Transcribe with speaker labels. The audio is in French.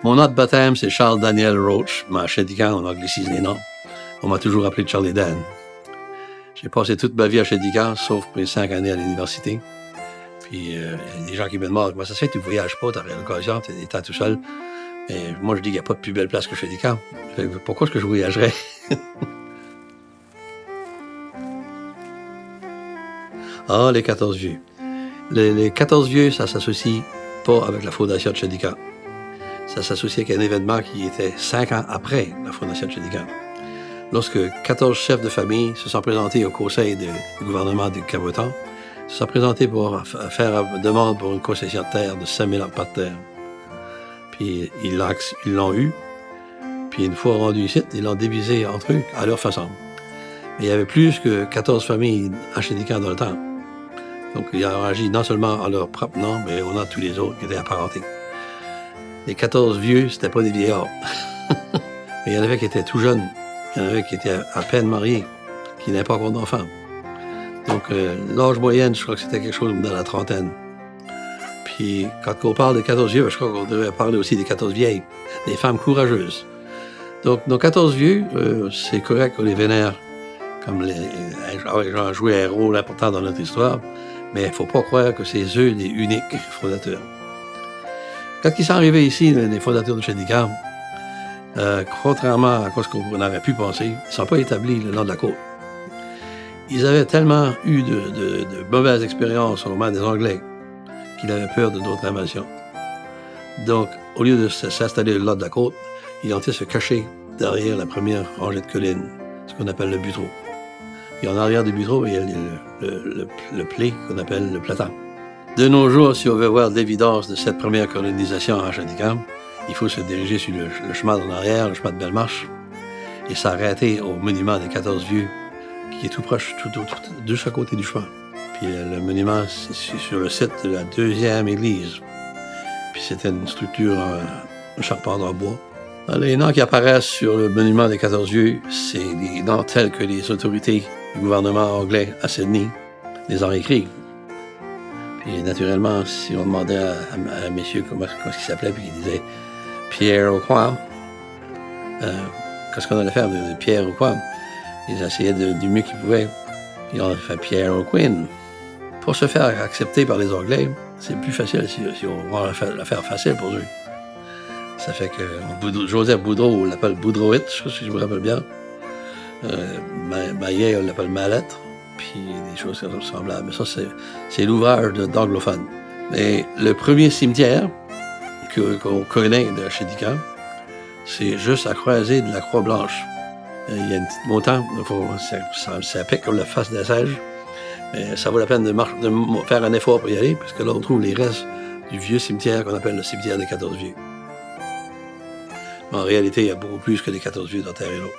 Speaker 1: Mon nom de baptême, c'est Charles Daniel Roach, mais à Shedikan, on anglicise les noms. On m'a toujours appelé Charlie Dan. J'ai passé toute ma vie à Shedikan, sauf mes 5 années à l'université. Puis, il y a des gens qui me demandent comment ça se fait que tu ne voyages pas, tu as l'occasion, tu es tout seul. Mais moi, je dis qu'il n'y a pas de plus belle place que Shedikan. Pourquoi est-ce que je voyagerais? Ah, les 14 vieux. Les 14 vieux, ça s'associe pas avec la fondation de Shedikan. Ça s'associe avec un événement qui était 5 ans après la fondation de Shedikan. Lorsque 14 chefs de famille se sont présentés au conseil du gouvernement du Cabotans, se sont présentés pour faire une demande pour une concession de terre de 5 000 pas de terre. Puis ils l'ont eu. Puis une fois rendus ici, ils l'ont divisé entre eux à leur façon. Mais il y avait plus que 14 familles à Shedikan dans le temps. Donc ils ont agi non seulement en leur propre nom, mais au nom de tous les autres qui étaient apparentés. Les 14 vieux, c'était pas des vieillards. Mais il y en avait qui étaient tout jeunes. Il y en avait qui étaient à peine mariés, qui n'avaient pas encore d'enfants. Donc, l'âge moyenne, je crois que c'était quelque chose dans la trentaine. Puis, quand on parle des 14 vieux, je crois qu'on devrait parler aussi des 14 vieilles, des femmes courageuses. Donc, nos 14 vieux, c'est correct qu'on les vénère comme ils ont joué un rôle important dans notre histoire, mais il ne faut pas croire que c'est eux les uniques fondateurs. Quand ils sont arrivés ici, les fondateurs de Shedikan, contrairement à ce qu'on aurait pu penser, ils ne sont pas établis le long de la côte. Ils avaient tellement eu de mauvaises expériences au moment des Anglais qu'ils avaient peur de d'autres invasions. Donc, au lieu de s'installer le long de la côte, ils ont été se cacher derrière la première rangée de collines, ce qu'on appelle le Buteau. Et en arrière du Buteau, il y a le plé qu'on appelle le Platan. De nos jours, si on veut voir l'évidence de cette première colonisation à Shedikan, il faut se diriger sur le chemin d'en arrière, le chemin de Bellemarche, et s'arrêter au monument des 14 vieux, qui est tout proche, de chaque côté du chemin. Puis le monument, c'est sur le site de la deuxième église. Puis c'était une structure en charpente en bois. Les noms qui apparaissent sur le monument des 14 vieux, c'est des noms tels que les autorités du gouvernement anglais à Sydney les ont écrits. Puis naturellement, si on demandait à messieurs comment il s'appelait, puis il disait Pierre Aucoin, qu'est-ce qu'on allait faire de Pierre Aucoin? Ils essayaient du mieux qu'ils pouvaient. Ils ont fait Pierre Aucoin. Pour se faire accepter par les Anglais, c'est plus facile si on va la faire facile pour eux. Ça fait que Joseph Boudreau, on l'appelle Boudreauit, si je me rappelle bien. Maillet, on l'appelle Mallette. Puis des choses semblables. Mais ça, c'est l'ouvrage d'anglophones. Mais le premier cimetière qu'on connaît de Shedikan, c'est juste à croiser de la Croix-Blanche. Il y a une petite montagne, ça pique comme la face d'un singe. Mais ça vaut la peine de faire un effort pour y aller, parce que là, on trouve les restes du vieux cimetière qu'on appelle le cimetière des 14 vieux. Mais en réalité, il y a beaucoup plus que les 14 vieux dans Terre et l'eau.